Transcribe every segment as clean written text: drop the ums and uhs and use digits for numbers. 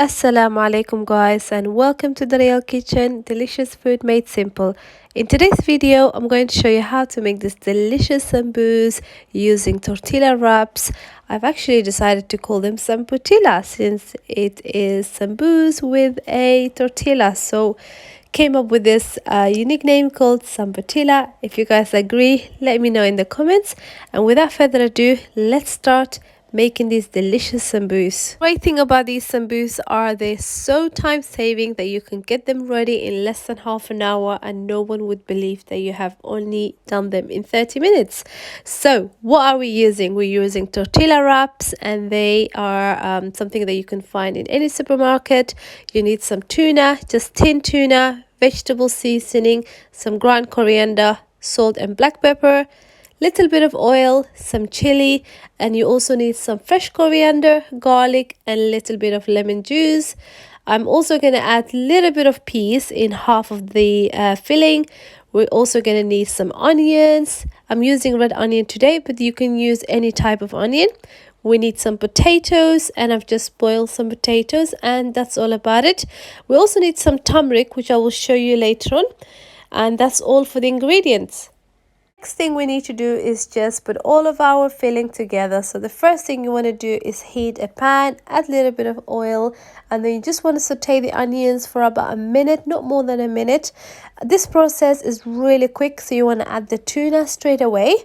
Assalamu alaikum guys, and welcome to Daryeel Kitchen, delicious food made simple. In today's video I'm going to show you how to make this delicious sambus using tortilla wraps. I've actually decided to call them Sambutilla since it is sambus with a tortilla, so came up with this unique name called Sambutilla. If you guys agree, let me know in the comments, and without further ado, let's start making these delicious sambus. Great thing about these sambus are they're so time saving that you can get them ready in less than half an hour and no one would believe that you have only done them in 30 minutes. So what are we using? We're using tortilla wraps, and they are something that you can find in any supermarket. You need some tuna, just tin tuna, vegetable seasoning, some ground coriander, salt and black pepper, little bit of oil, some chili, and you also need some fresh coriander, garlic, and a little bit of lemon juice. I'm also going to add a little bit of peas in half of the filling. We're also going to need some onions. I'm using red onion today, but you can use any type of onion. We need some potatoes, and I've just boiled some potatoes, and that's all about it. We also need some turmeric, which I will show you later on, and that's all for the ingredients. Next thing we need to do is just put all of our filling together. So the first thing you want to do is heat a pan, add a little bit of oil, and then you just want to saute the onions for about a minute, not more than a minute. This process is really quick, so you want to add the tuna straight away.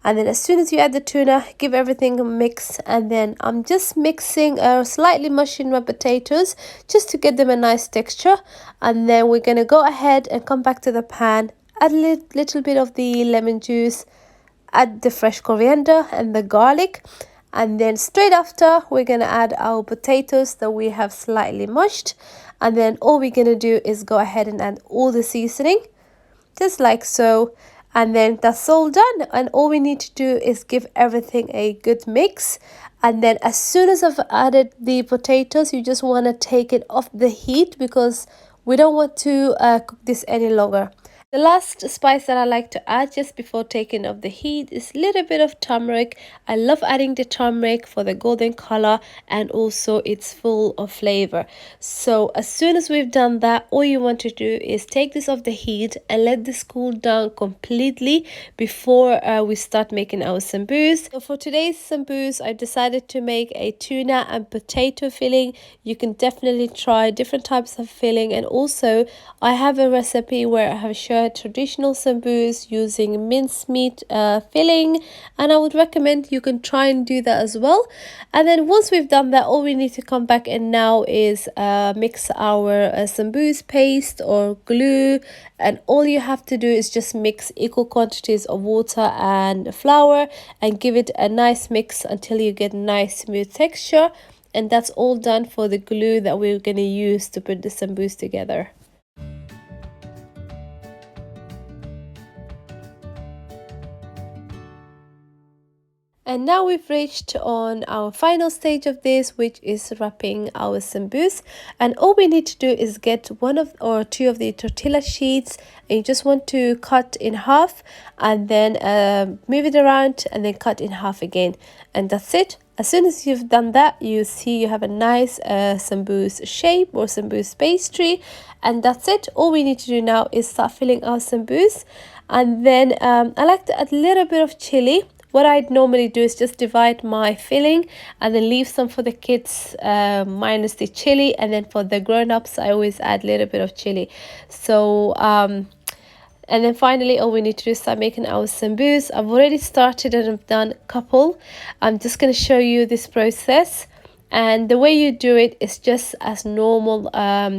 And then as soon as you add the tuna, give everything a mix, and then I'm just mixing slightly mushing my potatoes just to get them a nice texture. And then we're going to go ahead and come back to the pan, add a little bit of the lemon juice, add the fresh coriander and the garlic, and then straight after we're going to add our potatoes that we have slightly mushed. And then all we're going to do is go ahead and add all the seasoning, just like so. And then that's all done, and all we need to do is give everything a good mix. And then as soon as I've added the potatoes, you just want to take it off the heat because we don't want to cook this any longer. The last spice that I like to add just before taking off the heat is a little bit of turmeric. I love adding the turmeric for the golden color, and also it's full of flavor. So as soon as we've done that, all you want to do is take this off the heat and let this cool down completely before we start making our sambus. So for today's sambus, I decided to make a tuna and potato filling. You can definitely try different types of filling, and also I have a recipe where I have shared traditional sambus using mincemeat filling, and I would recommend you can try and do that as well. And then once we've done that, all we need to come back and now is mix our sambus paste or glue, and all you have to do is just mix equal quantities of water and flour and give it a nice mix until you get a nice smooth texture. And that's all done for the glue that we're going to use to put the sambus together. And now we've reached on our final stage of this, which is wrapping our sambus. And all we need to do is get one of or two of the tortilla sheets, and you just want to cut in half and then move it around and then cut in half again. And that's it. As soon as you've done that, you see you have a nice sambus shape or sambus pastry, and that's it. All we need to do now is start filling our sambus. And then I like to add a little bit of chili. What I'd normally do is just divide my filling and then leave some for the kids minus the chili, and then for the grown-ups I always add a little bit of chili. So and then finally all we need to do is start making our sambus. I've already started and I've done a couple. I'm just going to show you this process, and the way you do it is just as normal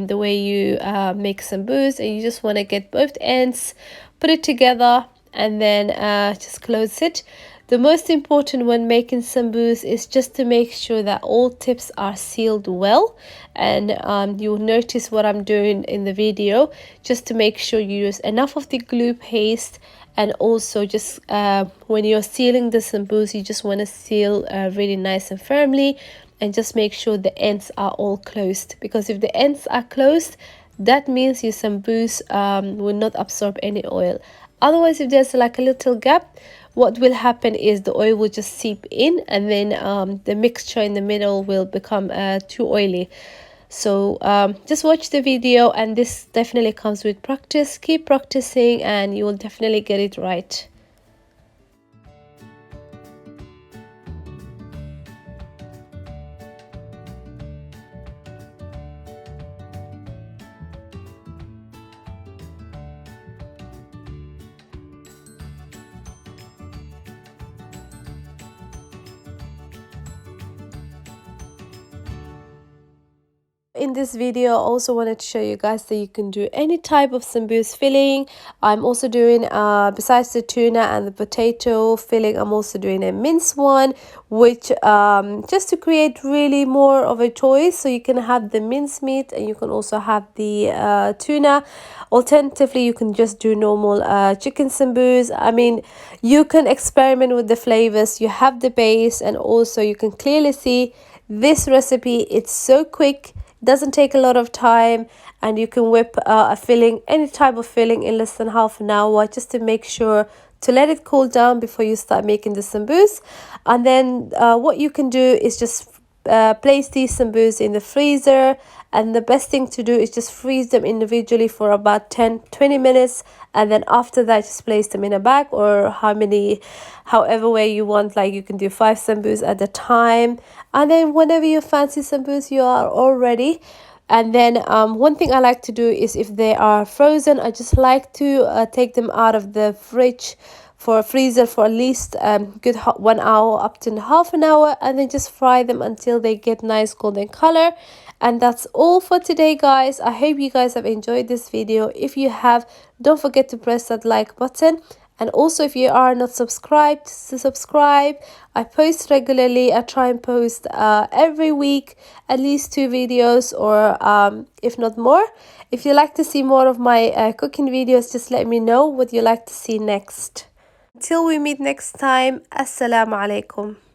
the way you make sambus, and you just want to get both ends, put it together, and then just close it. The most important when making sambus is just to make sure that all tips are sealed well, and you'll notice what I'm doing in the video, just to make sure you use enough of the glue paste. And also just when you're sealing the sambus, you just want to seal really nice and firmly, and just make sure the ends are all closed, because if the ends are closed, that means your sambus will not absorb any oil. Otherwise, if there's like a little gap, what will happen is the oil will just seep in, and then the mixture in the middle will become too oily. So just watch the video, and this definitely comes with practice. Keep practicing and you will definitely get it right. In this video, I also wanted to show you guys that you can do any type of sambus filling. I'm also doing besides the tuna and the potato filling, I'm also doing a mince one, which just to create really more of a choice. So you can have the mince meat and you can also have the tuna. Alternatively, you can just do normal chicken sambus. I mean, you can experiment with the flavors. You have the base, and also you can clearly see this recipe, it's so quick, doesn't take a lot of time, and you can whip a filling, any type of filling, in less than half an hour, just to make sure to let it cool down before you start making the sambus. And then what you can do is just place these sambus in the freezer, and the best thing to do is just freeze them individually for about 10-20 minutes, and then after that just place them in a bag, or however way you want. Like you can do 5 sambus at a time, and then whenever you fancy sambus, you are all ready. And then one thing I like to do is, if they are frozen, I just like to take them out of the fridge for freezer for at least good 1 hour up to half an hour, and then just fry them until they get nice golden color. And that's all for today, guys. I hope you guys have enjoyed this video. If you have, don't forget to press that like button, and also if you are not subscribed, to subscribe. I post regularly. I try and post every week at least 2 videos, or if not more. If you like to see more of my cooking videos, just let me know what you like to see next. Until we meet next time, assalamu alaikum.